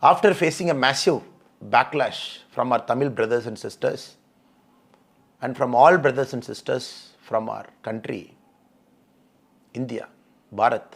After facing a massive backlash from our Tamil brothers and sisters and from all brothers and sisters from our country, India, Bharat,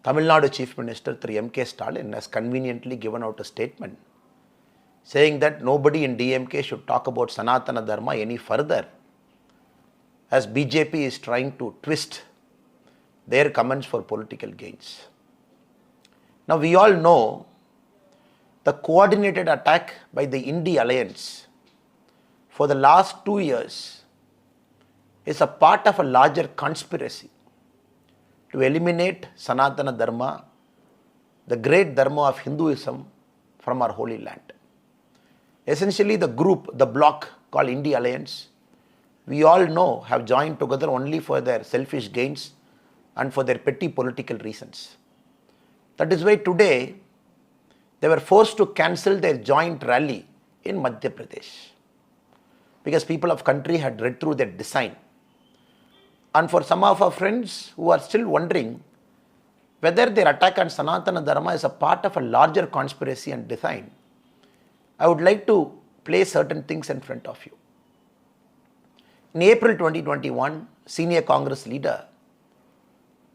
Tamil Nadu Chief Minister Sri M.K. Stalin has conveniently given out a statement saying that nobody in DMK should talk about Sanatana Dharma any further, as BJP is trying to twist their comments for political gains. Now we all know the coordinated attack by the Indie Alliance for the last 2 years is a part of a larger conspiracy to eliminate Sanatana Dharma, the great Dharma of Hinduism, from our holy land. Essentially the group, the bloc called Indie Alliance, we all know have joined together only for their selfish gains and for their petty political reasons. That is why today they were forced to cancel their joint rally in Madhya Pradesh because people of country had read through their design. And for some of our friends who are still wondering whether their attack on Sanatana Dharma is a part of a larger conspiracy and design, I would like to place certain things in front of you. In April 2021, senior Congress leader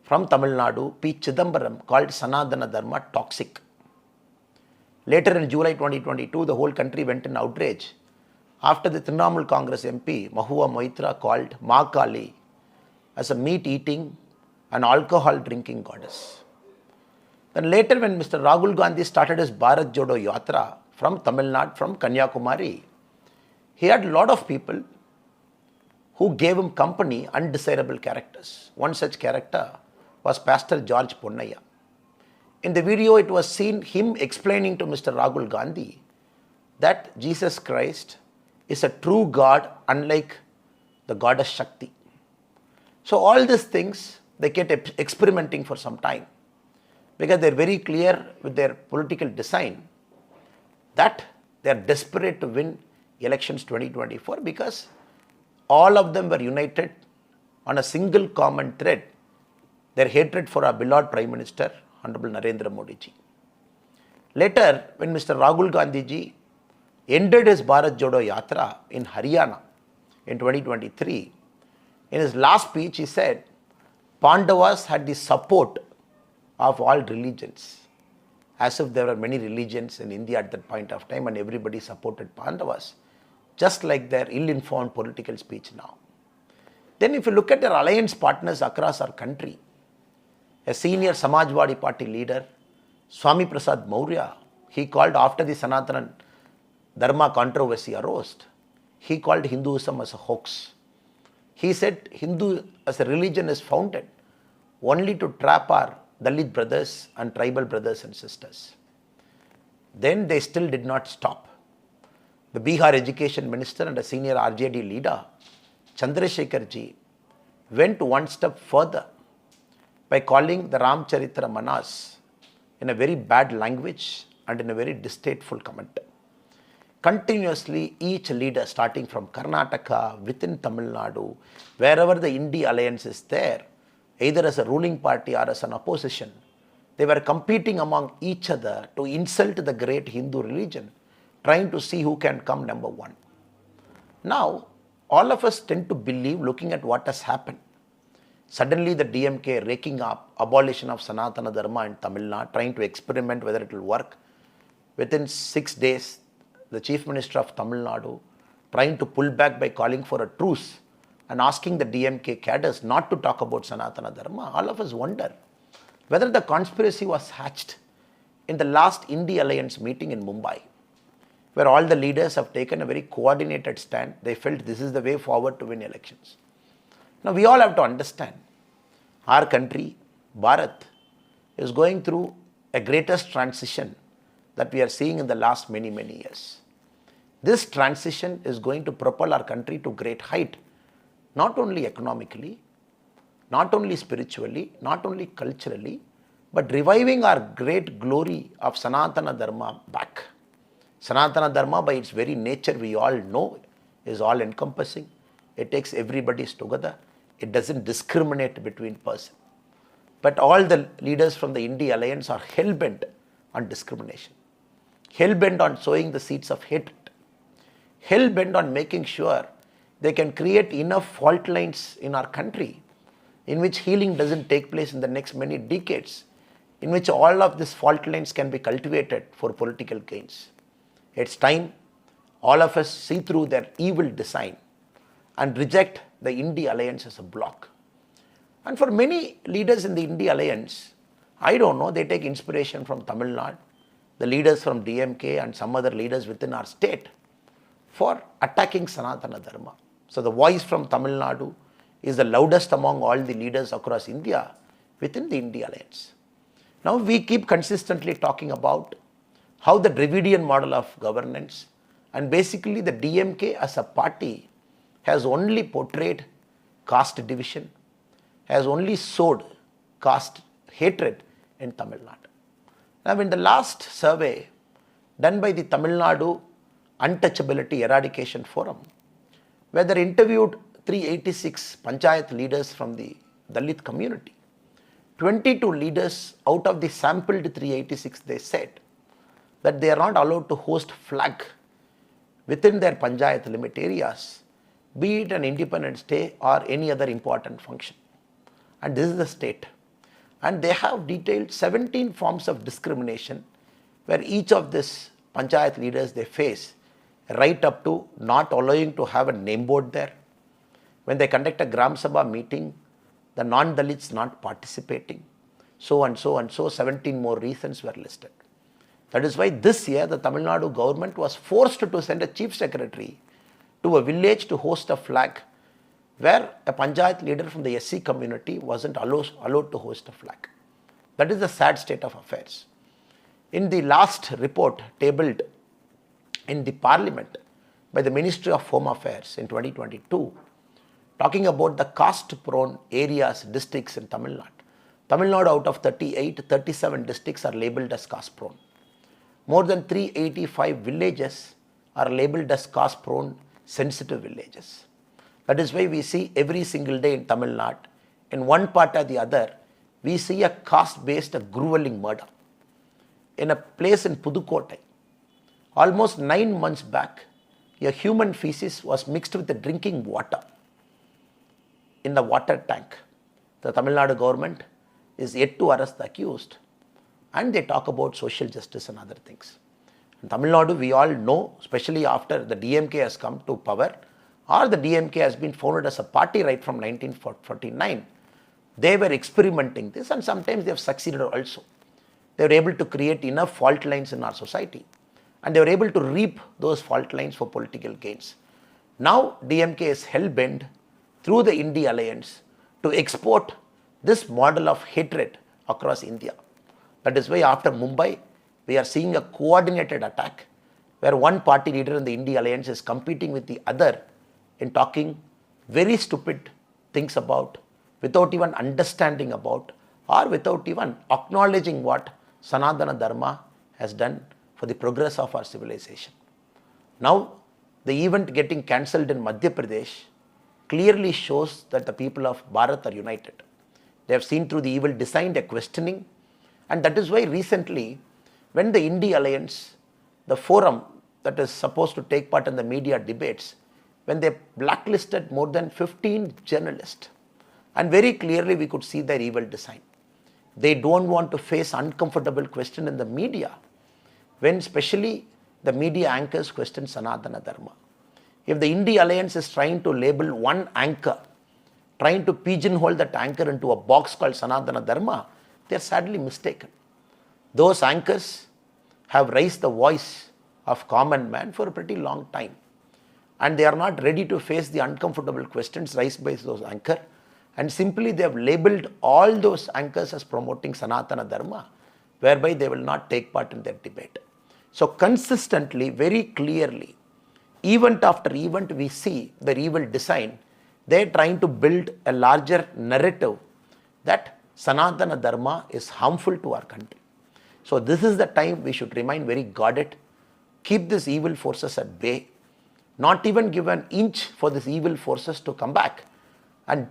from Tamil Nadu, P. Chidambaram, called Sanatana Dharma toxic. Later in July 2022, the whole country went in outrage after the Trinamool Congress MP, Mahua Moitra, called Ma Kali as a meat-eating and alcohol-drinking goddess. Then later when Mr. Rahul Gandhi started his Bharat Jodo Yatra from Tamil Nadu, from Kanyakumari, he had a lot of people who gave him company, undesirable characters. One such character was Pastor George Ponnaya. In the video, it was seen him explaining to Mr. Rahul Gandhi that Jesus Christ is a true God, unlike the goddess Shakti. So all these things, they kept experimenting for some time because they're very clear with their political design that they're desperate to win elections 2024 because all of them were united on a single common thread, their hatred for our beloved Prime Minister, Honorable Narendra Modi ji. Later, when Mr. Rahul Gandhi ji ended his Bharat Jodo Yatra in Haryana in 2023, in his last speech he said, Pandavas had the support of all religions, as if there were many religions in India at that point of time and everybody supported Pandavas, just like their ill-informed political speech now. Then if you look at their alliance partners across our country, a senior Samajwadi Party leader, Swami Prasad Maurya, he called after the Sanatana Dharma controversy arose, he called Hinduism as a hoax. He said Hindu as a religion is founded only to trap our Dalit brothers and tribal brothers and sisters. Then they still did not stop. The Bihar Education Minister and a senior RJD leader, Chandrasekhar ji, went one step further by calling the Ramcharitra Manas in a very bad language and in a very distasteful comment. Continuously, each leader, starting from Karnataka, within Tamil Nadu, wherever the Indie Alliance is there, either as a ruling party or as an opposition, they were competing among each other to insult the great Hindu religion, trying to see who can come number one. Now, all of us tend to believe, looking at what has happened, suddenly the DMK raking up abolition of Sanatana Dharma in Tamil Nadu, trying to experiment whether it will work. Within 6 days, the Chief Minister of Tamil Nadu trying to pull back by calling for a truce and asking the DMK cadres not to talk about Sanatana Dharma. All of us wonder whether the conspiracy was hatched in the last Indie Alliance meeting in Mumbai, where all the leaders have taken a very coordinated stand. They felt this is the way forward to win elections. Now we all have to understand, our country, Bharat, is going through a greatest transition that we are seeing in the last many years. This transition is going to propel our country to great height, not only economically, not only spiritually, not only culturally, but reviving our great glory of Sanatana Dharma back. Sanatana Dharma, by its very nature, we all know, is all encompassing. It takes everybody together. It doesn't discriminate between persons. But all the leaders from the Indie Alliance are hell-bent on discrimination, hell-bent on sowing the seeds of hatred, hell-bent on making sure they can create enough fault lines in our country in which healing doesn't take place in the next many decades, in which all of these fault lines can be cultivated for political gains. It's time all of us see through their evil design and reject the India alliance as a bloc. And for many leaders in the India alliance, I don't know, they take inspiration from Tamil Nadu, the leaders from DMK and some other leaders within our state for attacking Sanatana Dharma. So the voice from Tamil Nadu is the loudest among all the leaders across India within the India alliance. Now we keep consistently talking about how the Dravidian model of governance and basically the DMK as a party has only portrayed caste division, has only sowed caste hatred in Tamil Nadu. Now in the last survey done by the Tamil Nadu Untouchability Eradication Forum, where they interviewed 386 panchayat leaders from the Dalit community, 22 leaders out of the sampled 386, they said that they are not allowed to host flag within their panchayat limit areas, be it an Independence Day or any other important function. And this is the state. And they have detailed 17 forms of discrimination where each of these panchayat leaders they face, right up to not allowing to have a name board there. When they conduct a Gram Sabha meeting, the non-Dalits not participating. So and so and so, 17 more reasons were listed. That is why this year the Tamil Nadu government was forced to send a chief secretary to a village to host a flag where a panchayat leader from the SC community wasn't allowed to host a flag. That is the sad state of affairs. In the last report tabled in the parliament by the Ministry of Home Affairs in 2022, talking about the caste-prone areas, districts in Tamil Nadu. Tamil Nadu out of 38, 37 districts are labelled as caste-prone. More than 385 villages are labelled as caste-prone sensitive villages. That is why we see every single day in Tamil Nadu, in one part or the other, we see a caste-based grueling murder. In a place in Pudukkottai, almost 9 months back, a human feces was mixed with the drinking water in the water tank. The Tamil Nadu government is yet to arrest the accused, and they talk about social justice and other things. In Tamil Nadu, we all know, especially after the DMK has come to power, or the DMK has been founded as a party right from 1949, they were experimenting this, and sometimes they have succeeded also. They were able to create enough fault lines in our society, and they were able to reap those fault lines for political gains. Now DMK is hell-bent through the India alliance to export this model of hatred across India. That is why after Mumbai, we are seeing a coordinated attack where one party leader in the India alliance is competing with the other in talking very stupid things about, without even understanding about, or without even acknowledging what Sanatana Dharma has done for the progress of our civilization. Now, the event getting cancelled in Madhya Pradesh clearly shows that the people of Bharat are united. They have seen through the evil design, they are questioning, and that is why recently, when the India alliance, the forum that is supposed to take part in the media debates, when they blacklisted more than 15 journalists, and very clearly we could see their evil design. They don't want to face uncomfortable question in the media, when especially the media anchors question Sanatana Dharma. If the India alliance is trying to label one anchor, trying to pigeonhole that anchor into a box called Sanatana Dharma, they are sadly mistaken. Those anchors have raised the voice of common man for a pretty long time, and they are not ready to face the uncomfortable questions raised by those anchors, and simply they have labeled all those anchors as promoting Sanatana Dharma, whereby they will not take part in their debate. So consistently, very clearly, event after event, we see their evil design. They are trying to build a larger narrative that Sanatana Dharma is harmful to our country. So this is the time we should remain very guarded, keep these evil forces at bay, not even give an inch for these evil forces to come back and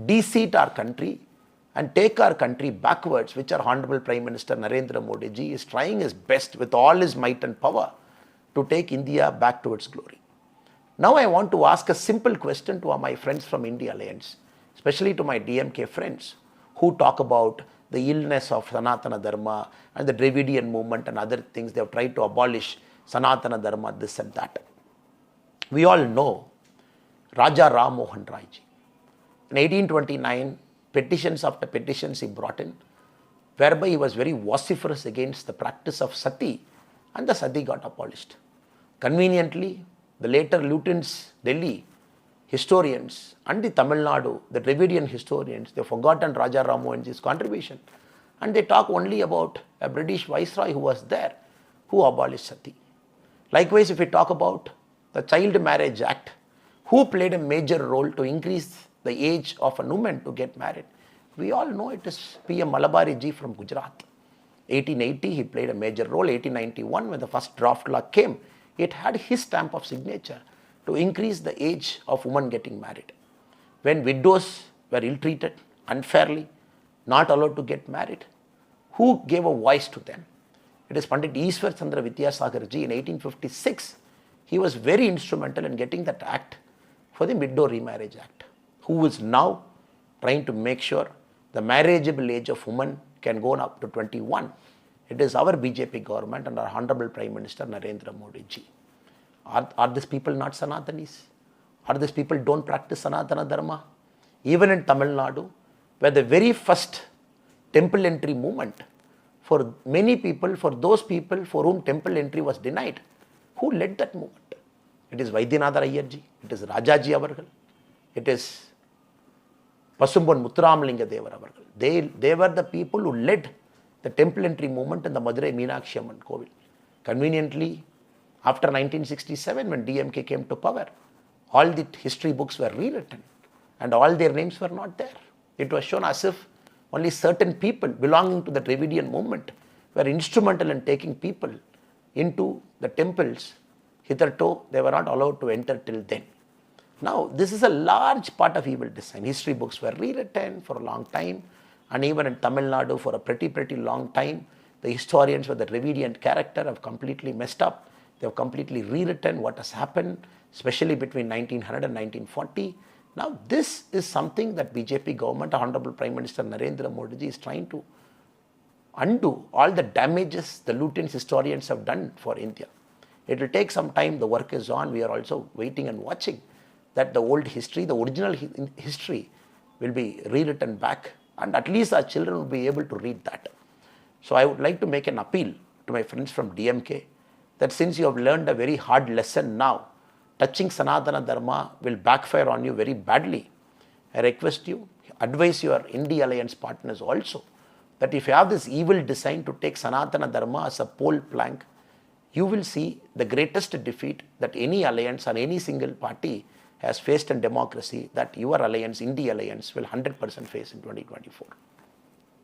de-seat our country and take our country backwards, which our Honorable Prime Minister Narendra Modi ji is trying his best with all his might and power to take India back to its glory. Now I want to ask a simple question to my friends from India Alliance, especially to my DMK friends who talk about the illness of Sanatana Dharma and the Dravidian movement and other things. They have tried to abolish Sanatana Dharma, this and that. We all know Raja Ram Mohan Rai ji. In 1829, petitions after petitions he brought in, whereby he was very vociferous against the practice of sati, and the sati got abolished. Conveniently, the later Lutyens, Delhi historians and the Tamil Nadu, the Dravidian historians, they have forgotten Raja Ram Mohan Ji's contribution, and they talk only about a British viceroy who was there, who abolished sati. Likewise, if we talk about the Child Marriage Act, who played a major role to increase the age of a woman to get married? We all know it is P.M. Malabari ji from Gujarat. 1880, he played a major role. 1891, when the first draft law came, it had his stamp of signature to increase the age of women getting married. When widows were ill-treated, unfairly, not allowed to get married, who gave a voice to them? It is Pandit Ishwar Chandra Vidyasagar ji in 1856. He was very instrumental in getting that act for the Widow Remarriage Act, who is now trying to make sure the marriageable age of women can go up to 21. It is our BJP government and our Honorable Prime Minister Narendra Modi ji. Are these people not Sanatanis? Are these people don't practice Sanatana Dharma? Even in Tamil Nadu, where the very first temple entry movement, for many people, for those people for whom temple entry was denied, who led that movement? It is Vaidyanatha Iyer ji, it is Rajaji Avargal, it is Pasumban Muthuramalingam Devar Avargal. They were the people who led the temple entry movement in the Madurai Meenakshi Amman Kovil. Conveniently, after 1967, when DMK came to power, all the history books were rewritten and all their names were not there. It was shown as if only certain people belonging to the Dravidian movement were instrumental in taking people into the temples. Hitherto, they were not allowed to enter till then. Now, this is a large part of evil design. History books were rewritten for a long time, and even in Tamil Nadu for a pretty long time, the historians with the Dravidian character have completely messed up. They have completely rewritten what has happened, especially between 1900 and 1940. Now, this is something that BJP government, Honorable Prime Minister Narendra Modi ji is trying to undo all the damages the Lutyens historians have done for India. It will take some time. The work is on. We are also waiting and watching that the old history, the original history will be rewritten back, and at least our children will be able to read that. So I would like to make an appeal to my friends from DMK that since you have learned a very hard lesson now, touching Sanatana Dharma will backfire on you very badly. I request you, advise your India Alliance partners also, that if you have this evil design to take Sanatana Dharma as a pole plank, you will see the greatest defeat that any alliance or any single party has faced in democracy, that your alliance, India Alliance, will 100% face in 2024.